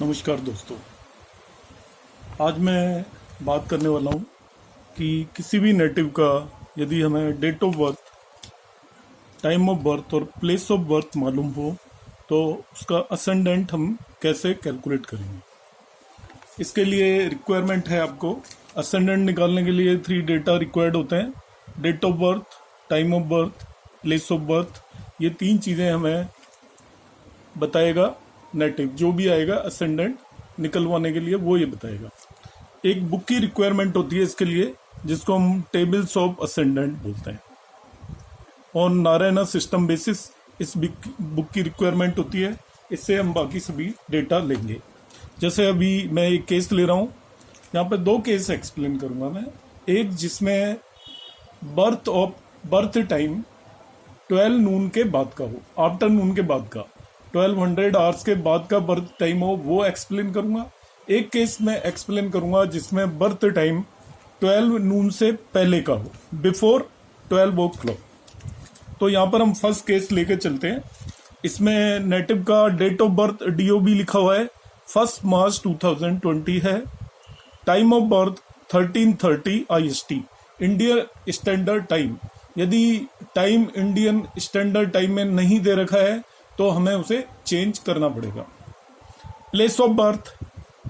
नमस्कार दोस्तों। आज मैं बात करने वाला हूँ कि किसी भी नेटिव का यदि हमें date of birth, time of birth और प्लेस ऑफ बर्थ मालूम हो तो उसका असेंडेंट हम कैसे कैलकुलेट करेंगे। इसके लिए रिक्वायरमेंट है आपको असेंडेंट निकालने के लिए 3 डेटा रिक्वायर्ड होते हैं। Date of birth, time of birth, place of birth, ये 3 चीज़ें हमें बताएगा नेटिव। जो भी आएगा असेंडेंट निकलवाने के लिए वो ये बताएगा। एक बुक की रिक्वायरमेंट होती है इसके लिए, जिसको हम टेबल्स ऑफ असेंडेंट बोलते हैं। ऑन नारायणा सिस्टम बेसिस इस बुक की रिक्वायरमेंट होती है। इससे हम बाकी सभी डेटा लेंगे। जैसे अभी मैं एक केस ले रहा हूँ, यहाँ पे 2 केस एक्सप्लेन करूँगा मैं। एक जिसमें बर्थ टाइम 12 नून के बाद का हो, आफ्टरनून के बाद का, 1200 आवर्स के बाद का बर्थ टाइम हो, वो एक्सप्लेन करूंगा। एक केस में एक्सप्लेन करूंगा जिसमें बर्थ टाइम 12 नून से पहले का हो, बिफोर 12 ओ क्लॉक। तो यहाँ पर हम फर्स्ट केस लेके चलते हैं। इसमें नेटिव का डेट ऑफ बर्थ DOB लिखा हुआ है, 1 मार्च 2020 है। Time of birth 1330 IST, Indian standard time. यदि टाइम इंडियन स्टैंडर्ड टाइम में नहीं दे रखा है तो हमें उसे चेंज करना पड़ेगा। प्लेस ऑफ बर्थ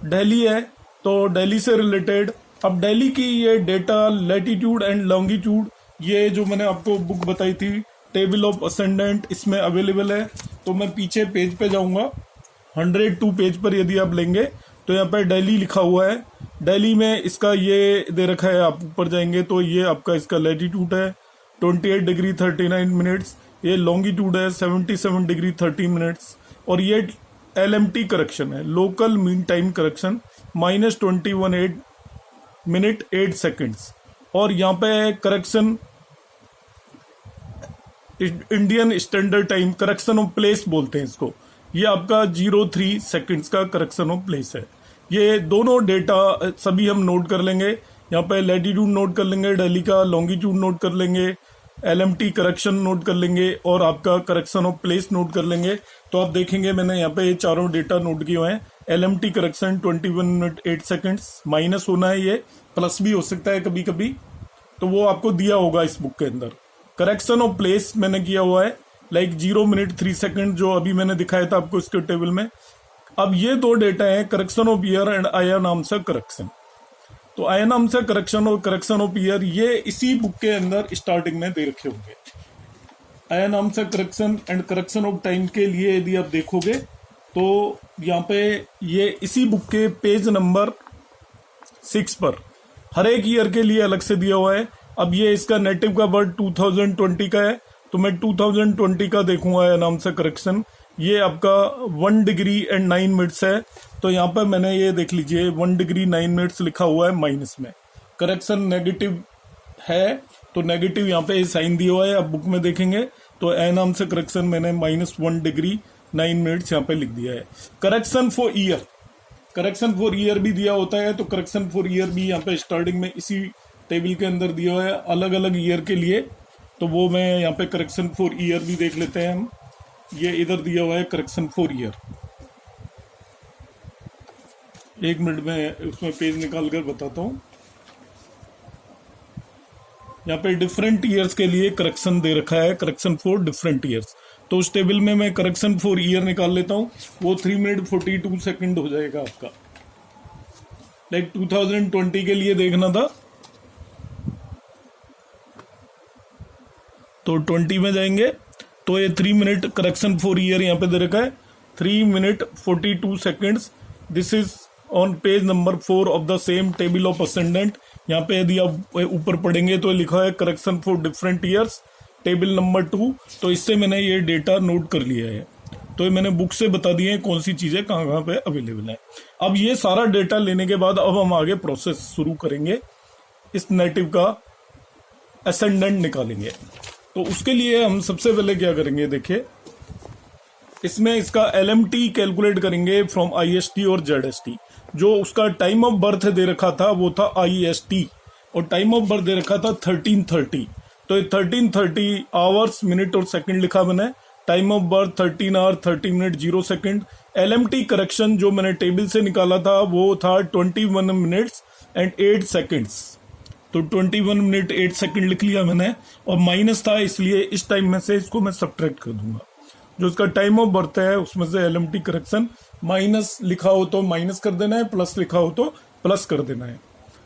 दिल्ली है, तो दिल्ली से रिलेटेड अब दिल्ली की ये डेटा लैटिट्यूड एंड लॉन्गिट्यूड, ये जो मैंने आपको बुक बताई थी टेबल ऑफ असेंडेंट, इसमें अवेलेबल है। तो मैं पीछे पेज पे जाऊंगा, 102 पेज पर यदि आप लेंगे तो यहाँ पर दिल्ली लिखा हुआ है। दिल्ली में इसका ये दे रखा है, आप ऊपर जाएंगे तो ये आपका इसका लैटिट्यूड है 28 डिग्री 39 मिनट्स, ये लॉन्गिट्यूड है 77 डिग्री 30 मिनट्स, और ये LMT करेक्शन है, local mean time correction, -21 minute 8 seconds. और यहाँ पे correction Indian standard time, correction of place बोलते हैं इसको, ये आपका 03 सेकेंड्स का करेक्शन ऑफ प्लेस है। ये दोनों डेटा सभी हम नोट कर लेंगे। यहाँ पे लैटिट्यूड नोट कर लेंगे दिल्ली का, लॉन्गिट्यूड नोट कर लेंगे, LMT करेक्शन नोट कर लेंगे, और आपका करेक्शन ऑफ प्लेस नोट कर लेंगे। तो आप देखेंगे मैंने यहाँ पे ये चारों डेटा नोट किए हुए हैं। LMT correction 21 minute 8 seconds, minus होना है, ये प्लस भी हो सकता है कभी कभी, तो वो आपको दिया होगा इस बुक के अंदर। करेक्शन ऑफ प्लेस मैंने किया हुआ है लाइक 0 मिनट 3 सेकेंड, जो अभी मैंने दिखाया था आपको इसके टेबल में। अब ये 2 डेटा है, correction of year and ion answer correction. तो आयन आंसर करेक्शन और करेक्शन ऑफ ईयर ये इसी बुक के अंदर स्टार्टिंग में दे रखे होंगे। Ion answer correction and correction of time के लिए यदि आप देखोगे तो यहाँ पे ये इसी बुक के पेज नंबर 6 पर हर एक ईयर के लिए अलग से दिया हुआ है। अब ये इसका नेटिव का बर्थ 2020 का है, तो मैं 2020 का देखूंगा आयन आंसर करेक्शन। ये आपका 1 डिग्री एंड 9 मिनट्स है, तो यहाँ पर मैंने ये देख लीजिए 1 डिग्री 9 मिनट्स लिखा हुआ है माइनस में। करेक्शन नेगेटिव है, तो नेगेटिव यहाँ पे साइन दिया हुआ है। अब बुक में देखेंगे तो आयन आंसर करेक्शन मैंने -1 डिग्री 9 मिनट्स यहाँ पे लिख दिया है। Correction for year, correction for year भी दिया होता है, तो करेक्शन फॉर ईयर भी यहाँ पे स्टार्टिंग में इसी टेबल के अंदर दिया हुआ है अलग अलग ईयर के लिए। तो वो मैं यहाँ पे करेक्शन फॉर ईयर भी देख लेते हैं हम। ये इधर दिया हुआ है करेक्शन फॉर ईयर। 1 मिनट में उसमें पेज निकाल कर बताता हूँ। यहाँ पे डिफरेंट ईयर्स के लिए करेक्शन दे रखा है, करेक्शन फॉर डिफरेंट ईयर्स। तो उस टेबल में मैं करेक्शन फॉर ईयर निकाल लेता हूँ, वो 3 मिनट 42 सेकेंड हो जाएगा आपका। लाइक 2020 के लिए देखना था, तो 20 में जाएंगे तो ये 3 मिनट करेक्शन फॉर ईयर यहाँ पे दे रखा है, 3 minute 42 seconds. This is on page number 4 of the same table of ascendant. यहाँ पे यदि आप ऊपर पढ़ेंगे तो लिखा है correction for different years, table number 2। तो इससे मैंने ये डेटा नोट कर लिया है। तो ये मैंने बुक से बता दिए हैं कौन सी चीज़ें कहाँ कहाँ पे अवेलेबल है। अब ये सारा डेटा लेने के बाद अब हम आगे प्रोसेस शुरू करेंगे, इस नेटिव का असेंडेंट निकालेंगे। तो उसके लिए हम सबसे पहले क्या करेंगे, देखिए इसमें इसका LMT कैलकुलेट करेंगे फ्रॉम IST और ZST। जो उसका टाइम ऑफ बर्थ दे रखा था वो था IST, और टाइम ऑफ बर्थ दे रखा था 1330। तो ये 1330 आवर्स मिनट और सेकंड लिखा मैंने। Time of birth 13 hour 30 minute 0 second, LMT correction जो मैंने टेबल से निकाला था वो था 21 मिनट्स एंड 8 सेकेंड्स। तो 21 मिनट 8 सेकेंड लिख लिया मैंने, और माइनस था इसलिए इस टाइम में से इसको मैं सब्ट्रैक्ट कर दूंगा। जो इसका टाइम ऑफ बर्थ है उसमें से LMT करेक्शन माइनस लिखा हो तो माइनस कर देना है, प्लस लिखा हो तो प्लस कर देना है।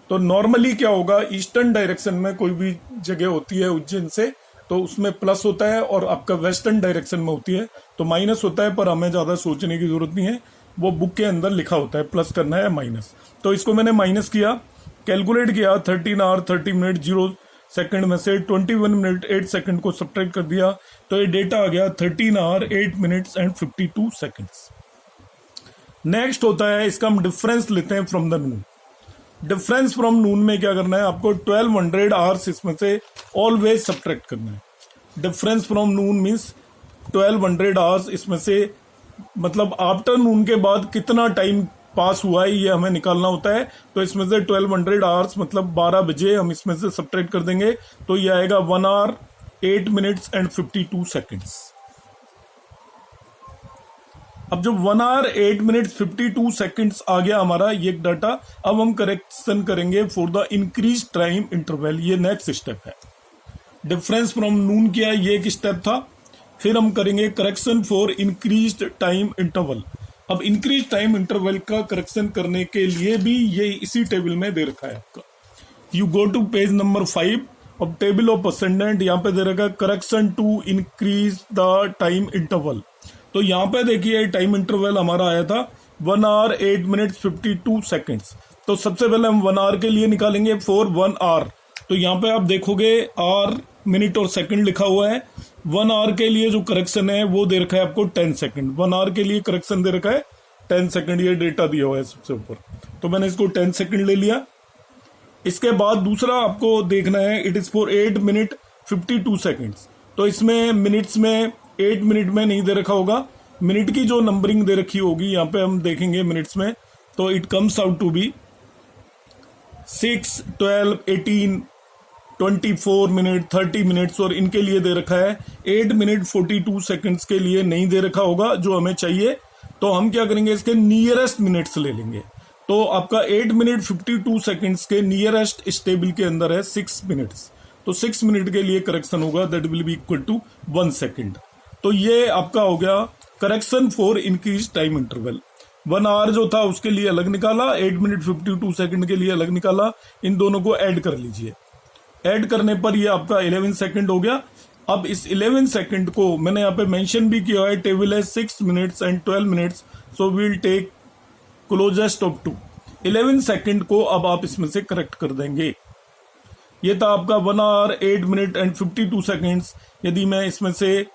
तो नॉर्मली क्या होगा, ईस्टर्न डायरेक्शन में कोई भी जगह होती है उज्जैन से तो उसमें प्लस होता है, और आपका वेस्टर्न डायरेक्शन में होती है तो माइनस होता है, पर हमें ज्यादा सोचने की जरूरत नहीं है, वो बुक के अंदर लिखा होता है प्लस करना है माइनस। तो इसको मैंने माइनस किया, कैलकुलेट किया, 13 आवर 30 मिनट 0 सेकंड में से 21 मिनट 8 सेकंड को सब्ट्रैक्ट कर दिया, तो ये डेटा आ गया 13 hour 8 minutes and 52 seconds. Next होता है, इसका हम डिफरेंस लेते हैं from the noon. Difference from noon में क्या करना है, आपको 1200 आवर्स इसमें से ऑलवेज सब्ट्रैक्ट करना है। Difference from Noon means 1200 hours, इसमें से मतलब आफ्टर नून के बाद कितना टाइम पास हुआ है ये हमें निकालना होता है। तो इसमें से 1200 आवर्स मतलब 12 बजे हम इसमें से सब्ट्रैक्ट कर देंगे, तो ये आएगा 1 आवर 8 मिनट्स एंड 52 सेकेंड्स। अब जो 1 आवर 8 मिनट्स 52 सेकेंड्स आ गया हमारा ये डाटा, अब हम करेक्शन करेंगे for the increase time interval. ये नेक्स्ट स्टेप है। डिफरेंस फ्रॉम नून किया, ये एक स्टेप था। फिर हम करेंगे correction for increase time interval. अब इंक्रीज टाइम इंटरवल का करेक्शन करने के लिए भी ये इसी टेबल में दे रखा है आपका। You go to page number 5 अब टेबल ऑफ असेंडेंट, यहाँ पे दे रखा correction to increase the time interval. तो यहाँ पे देखिए टाइम इंटरवल हमारा आया था 1 आवर 8 मिनट्स 52 सेकेंड्स। तो सबसे पहले हम 1 आवर के लिए निकालेंगे फॉर 1 आवर। तो यहाँ पे आप देखोगे आवर मिनट और सेकंड लिखा हुआ है। 1 आवर के लिए जो करेक्शन है वो दे रखा है आपको 10 सेकंड। 1 आवर के लिए करेक्शन दे रखा है 10 सेकंड, ये डेटा दिया हुआ है सबसे ऊपर। तो मैंने इसको 10 सेकंड ले लिया। इसके बाद दूसरा आपको देखना है, it is for 8 minute 52 seconds. तो इसमें मिनट्स में 8 मिनट में नहीं दे रखा होगा, मिनट की जो नंबरिंग दे रखी होगी यहाँ पे हम देखेंगे मिनट्स में, तो it comes out to be 6, 12, 18, 24 minute 30 minutes, और इनके लिए दे रखा है 8 मिनट 42 सेकंड्स के लिए नहीं दे रखा होगा जो हमें चाहिए। तो हम क्या करेंगे, इसके नियरेस्ट मिनट्स ले लेंगे। तो आपका 8 मिनट 52 सेकंड्स के नियरेस्ट इस टेबल के अंदर है 6 मिनट्स। तो 6 मिनट के लिए करेक्शन होगा, that will be equal to 1 second. तो ये आपका हो गया correction for increase time interval. 1 hour जो था उसके लिए अलग निकाला, 8 मिनट 52 सेकंड के लिए अलग निकाला। इन दोनों को ऐड कर लीजिए। ऐड करने पर ये आपका 11 सेकंड हो गया। अब इस 11 सेकंड को मैंने यहाँ पे मेंशन भी किया है, टेबल है 6 minutes and 12 minutes, so we'll take closest of 2। 11 second को अब आप इसमें से करेक्ट कर देंगे। ये था आपका 1 आवर 8 मिनट एंड 52 सेकंड्स। यदि मैं इसमें से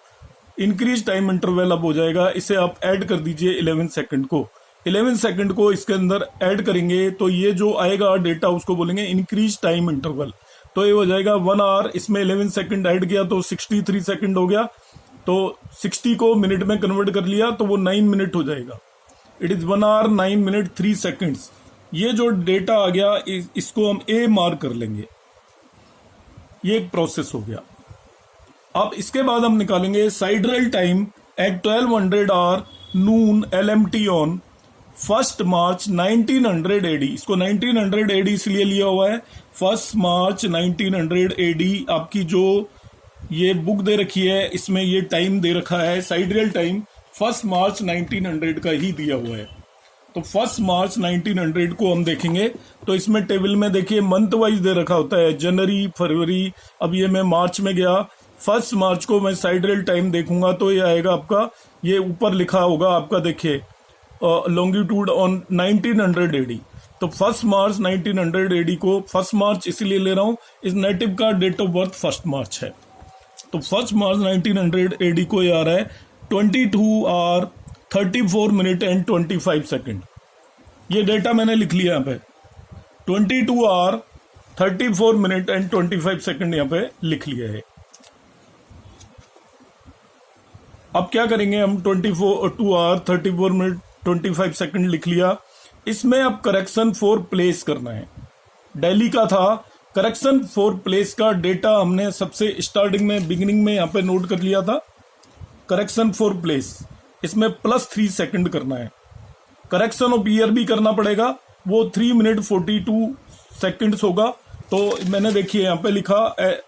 इंक्रीज टाइम इंटरवल अब हो जाएगा, इसे आप ऐड कर दीजिए 11 सेकंड को। 11 सेकंड को इसके अंदर ऐड करेंगे तो ये जो आएगा डेटा उसको बोलेंगे इंक्रीज टाइम इंटरवल। तो ये हो जाएगा 1 आवर, इसमें 11 सेकंड ऐड किया तो 63 सेकंड हो गया। तो 60 को मिनट में कन्वर्ट कर लिया तो वो 9 मिनट हो जाएगा। It is 1 hour 9 minute 3 seconds. ये जो डेटा आ गया इसको हम ए मार्क कर लेंगे। ये एक प्रोसेस हो गया। अब इसके बाद हम निकालेंगे sidereal time at 1200 hour noon LMT on 1 March 1900 AD। इसको 1900 AD इसलिए लिया हुआ है, 1 मार्च 1900 AD आपकी जो ये बुक दे रखी है इसमें ये टाइम दे रखा है, साइडरल टाइम 1 मार्च 1900 का ही दिया हुआ है। तो 1 मार्च 1900 को हम देखेंगे तो इसमें टेबल में देखिए मंथ वाइज दे रखा होता है, जनवरी, फरवरी। अब ये मैं मार्च में गया, 1 मार्च को मैं साइडरल टाइम देखूंगा तो ये आएगा आपका, ये ऊपर लिखा होगा आपका देखिए लॉन्गिट्यूड ऑन 1900 AD। तो 1 मार्च 1900 AD को 1 मार्च इसलिए ले रहा हूं, इस नेटिव का डेट ऑफ बर्थ 1 मार्च है। तो 1 मार्च 1900 AD को ये आ रहा है 22 आवर 34 मिनट एंड 25 सेकंड। ये डेटा मैंने लिख लिया यहाँ पे, 22 आवर 34 मिनट एंड 25 सेकंड यहाँ पे लिख लिया है। अब क्या करेंगे हम, 22 आवर 34 मिनट 25 सेकंड लिख लिया। इसमें अब करेक्शन फॉर प्लेस करना है। दिल्ली का था, करेक्शन फॉर प्लेस का डेटा हमने सबसे स्टार्टिंग में बिगिनिंग में यहाँ पे नोट कर लिया था। करेक्शन फॉर प्लेस इसमें +3 सेकंड करना है। करेक्शन ऑफ ईयर भी करना पड़ेगा, वो 3 मिनट 42 सेकंड्स होगा। तो मैंने देखिए यहाँ पे लिखा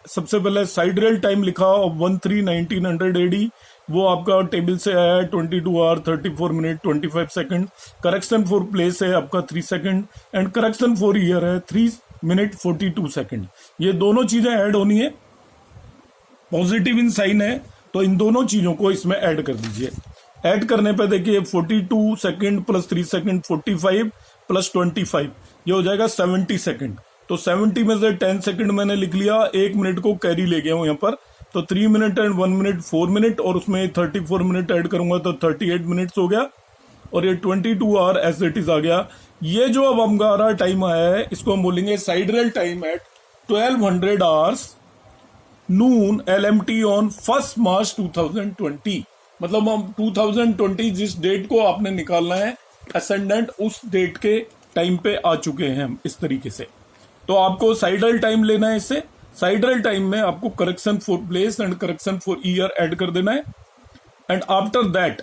सबसे पहले साइडरल टाइम लिखा 13/1900 AD, वो आपका टेबल से आया है 22 hour 34 minute 25 second. Correction for place है आपका 3 second and correction for year है 3 मिनट 42 सेकंड। ये दोनों चीजें ऐड होनी है, पॉजिटिव इन साइन है, तो इन दोनों चीजों को इसमें ऐड कर दीजिए। ऐड करने पे देखिए 42 सेकंड प्लस 3 सेकंड 45 प्लस 25 ये हो जाएगा 70 सेकंड। तो 70 में से 10 सेकंड मैंने लिख लिया, 1 मिनट को कैरी ले गया हूं यहाँ पर। तो 3 मिनट एंड 1 मिनट 4 मिनट और उसमें 34 मिनट ऐड करूंगा तो 38 मिनट्स हो गया और ये 22 आवर एज इट इज आ गया। ये जो अब हमारा टाइम आया है इसको हम बोलेंगे sidereal time at 1200 hours noon LMT on 1 March 2020। मतलब हम 2020 जिस डेट को आपने निकालना है असेंडेंट, उस डेट के टाइम पे आ चुके हैं हम इस तरीके से। तो आपको साइडरल टाइम लेना है। इससे साइडरल टाइम में आपको correction for place and correction for year add कर देना है एंड आफ्टर दैट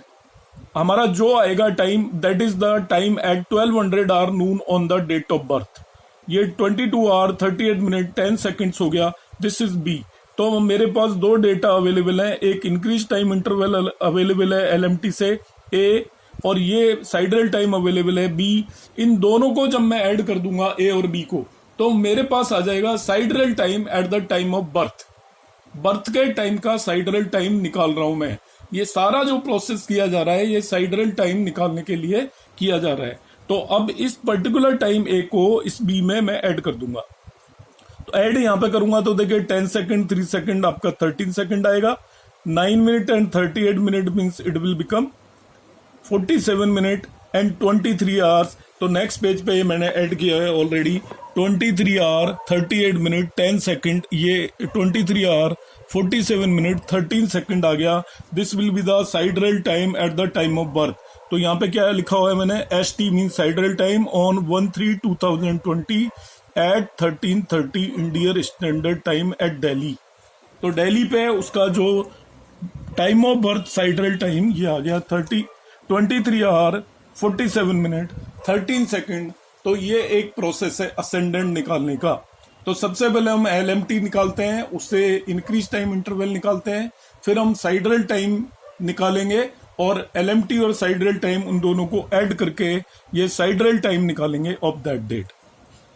हमारा जो आएगा time that is the time at 1200 hour noon on the date of birth. ये 22 आवर 38 मिनट 10 सेकेंड्स हो गया, दिस इज बी। तो मेरे पास दो डेटा अवेलेबल है, एक इंक्रीज टाइम इंटरवल अवेलेबल है LMT से ए और ये साइडरल टाइम अवेलेबल है बी। इन दोनों को जब मैं ऐड कर दूंगा ए और बी को तो मेरे पास आ जाएगा sidereal time at the time of birth. Birth के टाइम का साइडरल टाइम निकाल रहा हूं मैं। ये सारा जो प्रोसेस किया जा रहा है ये साइडरल टाइम निकालने के लिए किया जा रहा है। तो अब इस पर्टिकुलर टाइम ए को इस बी में मैं ऐड कर दूंगा। तो ऐड यहां पे करूंगा तो देखिए 10 सेकंड 3 सेकंड आपका 13 सेकंड आएगा। 9 minute and 38 minute means it will become 47 minute and 23 hours. तो नेक्स्ट पेज पे मैंने ऐड किया है ऑलरेडी 23 आवर 38 मिनट 10 सेकंड, ये 23 आवर 47 मिनट 13 सेकंड आ गया। This will be the sidereal time at the time of birth. तो यहाँ पे क्या लिखा हुआ है मैंने, ST mean sidereal time on 1/3/2020 at 13:30 Indian standard time at Delhi. तो दिल्ली पे उसका जो time of birth sidereal time ये आ गया 23 आवर 47 मिनट 13 सेकंड। तो ये एक प्रोसेस है असेंडेंट निकालने का। तो सबसे पहले हम LMT निकालते हैं, उससे इंक्रीज टाइम इंटरवल निकालते हैं, फिर हम साइडरल टाइम निकालेंगे और LMT और साइडरल टाइम उन दोनों को ऐड करके ये साइडरल टाइम निकालेंगे ऑफ दैट डेट।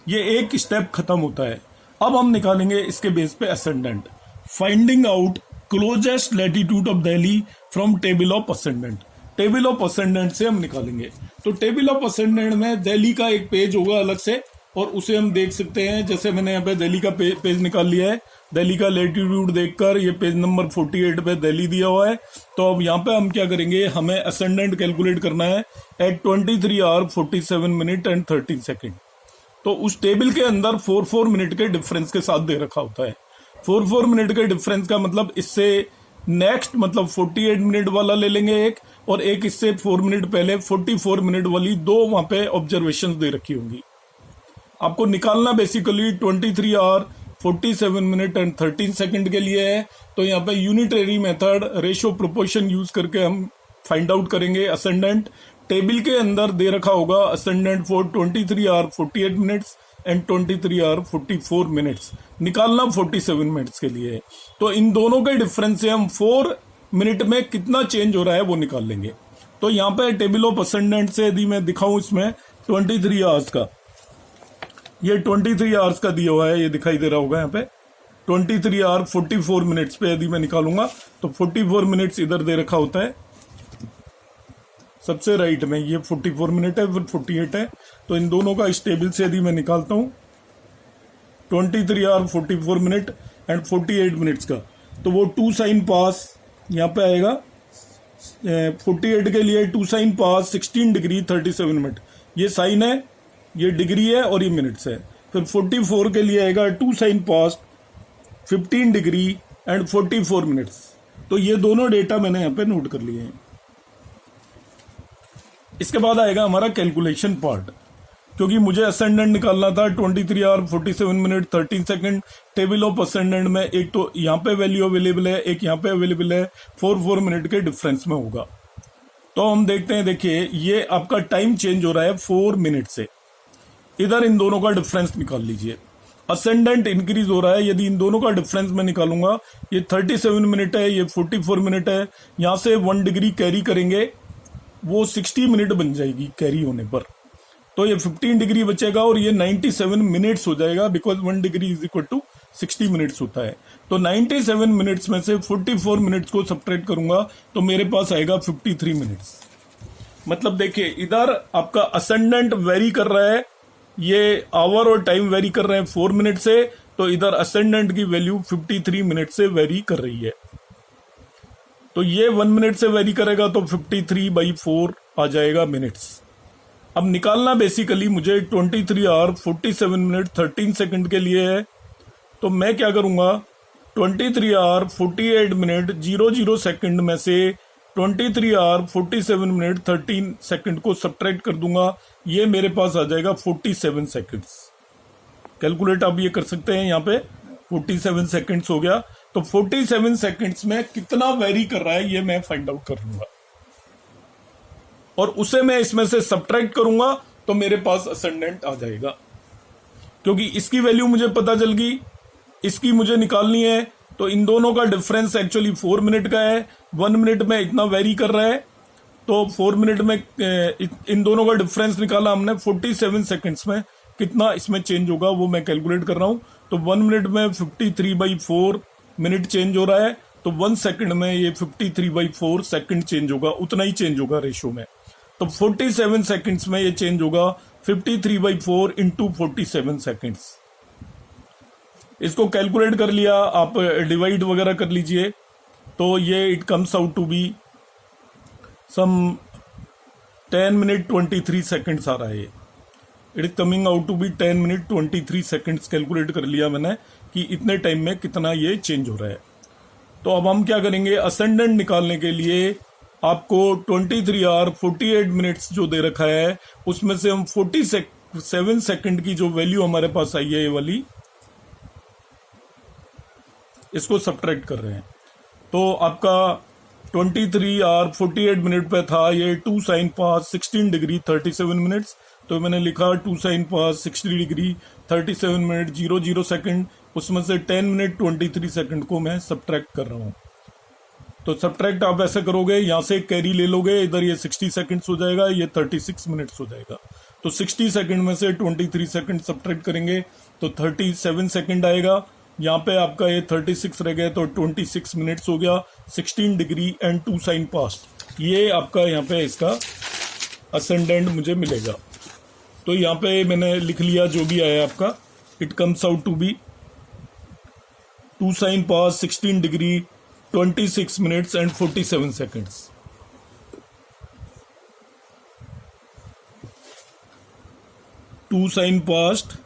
ये एक स्टेप खत्म होता है। अब हम निकालेंगे इसके बेस पे ascendant. Finding out closest latitude of Delhi from table of ascendant. Table of ascendant से हम निकालेंगे। तो टेबल ऑफ असेंडेंट में दिल्ली का एक पेज होगा अलग से और उसे हम देख सकते हैं। जैसे मैंने यहाँ पे दिल्ली का पेज निकाल लिया है, दिल्ली का लैटिट्यूड देखकर ये पेज नंबर 48 पे दिल्ली दिया हुआ है। तो अब यहाँ पे हम क्या करेंगे, हमें असेंडेंट कैलकुलेट करना है at 23 hour 47 minute and 13 second. तो उस टेबल के अंदर 4-4 मिनट के डिफरेंस के साथ दे रखा होता है। 4-4 मिनट के डिफरेंस का मतलब इससे नेक्स्ट मतलब 48 मिनट वाला ले लेंगे एक, और एक इससे 4 मिनट पहले 44 मिनट वाली दो वहां पे ऑब्जर्वेशन दे रखी होंगी। आपको निकालना basically 23 hour 47 minute and 13 second के लिए है। तो यहाँ पे unitary method ratio proportion use करके हम फाइंड आउट करेंगे असेंडेंट। टेबल के अंदर दे रखा होगा ascendant for 23 hour 48 minutes and 23 hour 44 minutes. निकालना 47 मिनट्स के लिए है। तो इन दोनों के डिफरेंस से हम 4 मिनट में कितना चेंज हो रहा है वो निकाल लेंगे। तो यहाँ पे टेबल ऑफ असेंडेंट से यदि मैं दिखाऊं इसमें 23 आवर्स का, ये 23 आवर्स का दिया हुआ है, ये दिखाई दे रहा होगा यहाँ पे 23 आवर 44 मिनट्स पे यदि मैं निकालूंगा तो 44 मिनट्स इधर दे रखा होता है सबसे राइट में, ये 44 मिनट है फिर 48 है। तो इन दोनों का इस टेबल से यदि मैं निकालता हूं 23 आवर 44 मिनट एंड 48 मिनट्स का, तो वो 2 साइन पास यहाँ पे आएगा। 48 के लिए 2 साइन पास 16 डिग्री 37 मिनट, ये साइन है, ये डिग्री है और ये मिनट्स है। फिर 44 के लिए आएगा 2 sign past 15 degree and 44 minutes. तो ये दोनों डेटा मैंने यहाँ पे नोट कर लिए हैं। इसके बाद आएगा हमारा कैलकुलेशन पार्ट, क्योंकि मुझे असेंडेंट निकालना था 23 hour 47 minute 13 second. Table of ascendant में एक तो यहाँ पे वैल्यू अवेलेबल है, एक यहाँ पे अवेलेबल है, 4-4 मिनट के डिफरेंस में होगा। तो हम देखते हैं, देखिए ये आपका टाइम चेंज हो रहा है 4 मिनट से। इधर इन दोनों का डिफरेंस निकाल लीजिए, असेंडेंट इंक्रीज हो रहा है। यदि इन दोनों का डिफरेंस मैं निकालूंगा, ये 37 मिनट है, ये 44 मिनट है, यहां से 1 डिग्री कैरी करेंगे, वो 60 मिनट बन जाएगी कैरी होने पर। तो ये 15 डिग्री बचेगा और ये 97 मिनट्स हो जाएगा, because 1 degree is equal to 60 minutes होता है। तो 97 मिनट्स में से 44 मिनट्स को सब्ट्रैक्ट करूंगा तो मेरे पास आएगा 53 मिनट्स। मतलब देखिए इधर आपका असेंडेंट वेरी कर रहा है, ये आवर और टाइम वेरी कर रहे हैं 4 मिनट से, तो इधर असेंडेंट की वैल्यू 53 मिनट से वेरी कर रही है। तो ये 1 मिनट से वेरी करेगा तो 53/4 आ जाएगा मिनट्स। अब निकालना बेसिकली मुझे 23 आवर 47 मिनट 13 सेकंड के लिए है। तो मैं क्या करूंगा, 23 आवर 48 मिनट 00 सेकंड में से 23 आवर 47 मिनट 13 सेकंड को सब्ट्रैक्ट कर दूंगा, ये मेरे पास आ जाएगा 47 सेकंड्स। कैलकुलेट आप ये कर सकते हैं, यहाँ पे 47 सेकंड्स हो गया। तो 47 सेकंड्स में कितना वेरी कर रहा है ये मैं फाइंड आउट कर लूंगा, और उसे मैं इसमें से सब्ट्रैक्ट करूंगा तो मेरे पास असेंडेंट आ जाएगा। क्योंकि इसकी वैल्यू मुझे पता चल गई, इसकी मुझे निकालनी है, तो इन दोनों का डिफरेंस एक्चुअली 4 मिनट का है। 1 मिनट में इतना वेरी कर रहा है, तो 4 मिनट में इन दोनों का डिफरेंस निकाला हमने। 47 सेकंड्स में कितना इसमें चेंज होगा वो मैं कैलकुलेट कर रहा हूं। तो 1 मिनट में 53/4 मिनट चेंज हो रहा है, तो 1 सेकंड में ये 53/4 सेकंड चेंज होगा, उतना ही चेंज होगा रेशो में। तो 47 सेकंड्स में ये चेंज होगा 53/4 इंटू 47 सेकंड्स। इसको कैलकुलेट कर लिया, आप डिवाइड वगैरह कर लीजिए, तो ये it comes out to be some 10 minute 23 seconds आ रहा है। It is coming out to be 10 minute 23 seconds calculate कर लिया मैंने कि इतने टाइम में कितना ये चेंज हो रहा है। तो अब हम क्या करेंगे, असेंडेंट निकालने के लिए आपको 23 आवर 48 मिनट्स जो दे रखा है उसमें से हम 47 सेकंड की जो वैल्यू हमारे पास आई है ये वाली, इसको सब्ट्रैक्ट कर रहे हैं। तो आपका 23 आवर 48 मिनट पे था ये 2 sin पास 16 डिग्री 37 मिनट्स, तो मैंने लिखा 2 sin पास 60 डिग्री 37 मिनट 00 सेकंड, उसमें से 10 मिनट 23 सेकंड को मैं सब्ट्रैक्ट कर रहा हूँ। तो सब्ट्रैक्ट आप ऐसे करोगे, यहाँ से कैरी ले लोगे, इधर ये 60 सेकंड्स हो जाएगा, ये 36 मिनट्स हो जाएगा। तो 60 सेकंड में से 23 सेकंड सब्ट्रैक्ट करेंगे तो 37 सेकंड आएगा। यहाँ पे आपका ये 36 रह गया, तो 26 मिनट्स हो गया। 16 डिग्री एंड 2 sin पास्ट, ये आपका यहाँ पे इसका असेंडेंट मुझे मिलेगा। तो यहाँ पे मैंने लिख लिया जो भी आया आपका, it comes out to be 2 sin past 16 degree 26 minutes and 47 seconds. Two sign past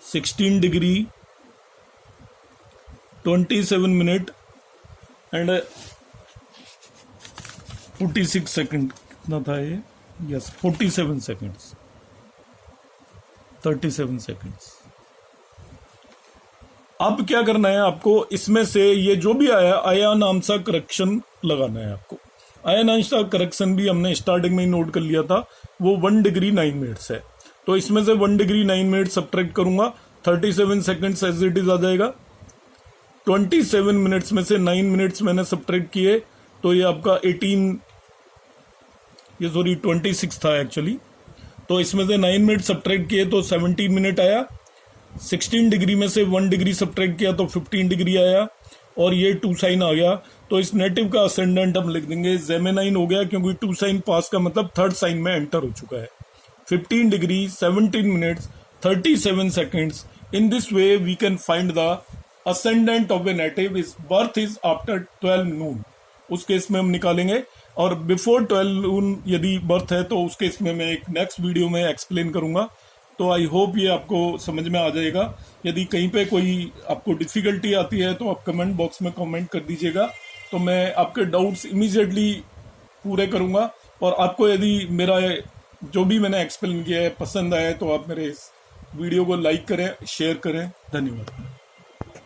16 degree 27 minute and 46 second. कितना था ये? Yes, 47 seconds, 37 seconds. अब क्या करना है आपको, इसमें से ये जो भी आया आयानांश करेक्शन लगाना है आपको। आयानांश करेक्शन भी हमने स्टार्टिंग में ही नोट कर लिया था, वो 1 डिग्री 9 मिनट्स है। तो इसमें से 1 डिग्री 9 मिनट सब्ट्रैक्ट करूंगा, 37 सेकंड्स एज इट इज आ जाएगा। 27 मिनट्स में से 9 मिनट्स मैंने सब्ट्रैक्ट किए, तो ये आपका 26 था एक्चुअली। तो इसमें से 9 मिनट सब्ट्रैक्ट किए तो 17 मिनट आया। 16 डिग्री में से 1 डिग्री सब्ट्रैक्ट किया तो 15 डिग्री आया, और ये 2 sin आ गया। तो इस नेटिव का असेंडेंट हम लिख देंगे जेमेनाइन हो गया, क्योंकि 2 sin पास का मतलब 3rd साइन में एंटर हो चुका है। 15 degree 17 minutes 37 seconds. In this way we can find the ascendant of a native is birth is after 12 noon. उस केस में हम निकालेंगे, और बिफोर 12 नून यदि बर्थ है तो उस केस में मैं एक नेक्स्ट वीडियो में एक्सप्लेन करूंगा। तो आई होप ये आपको समझ में आ जाएगा। यदि कहीं पे कोई आपको डिफिकल्टी आती है तो आप कमेंट बॉक्स में कमेंट कर दीजिएगा, तो मैं आपके डाउट्स इमीडिएटली पूरे करूंगा। और आपको यदि मेरा जो भी मैंने एक्सप्लेन किया है पसंद आया तो आप मेरे इस वीडियो को लाइक करें, शेयर करें। धन्यवाद।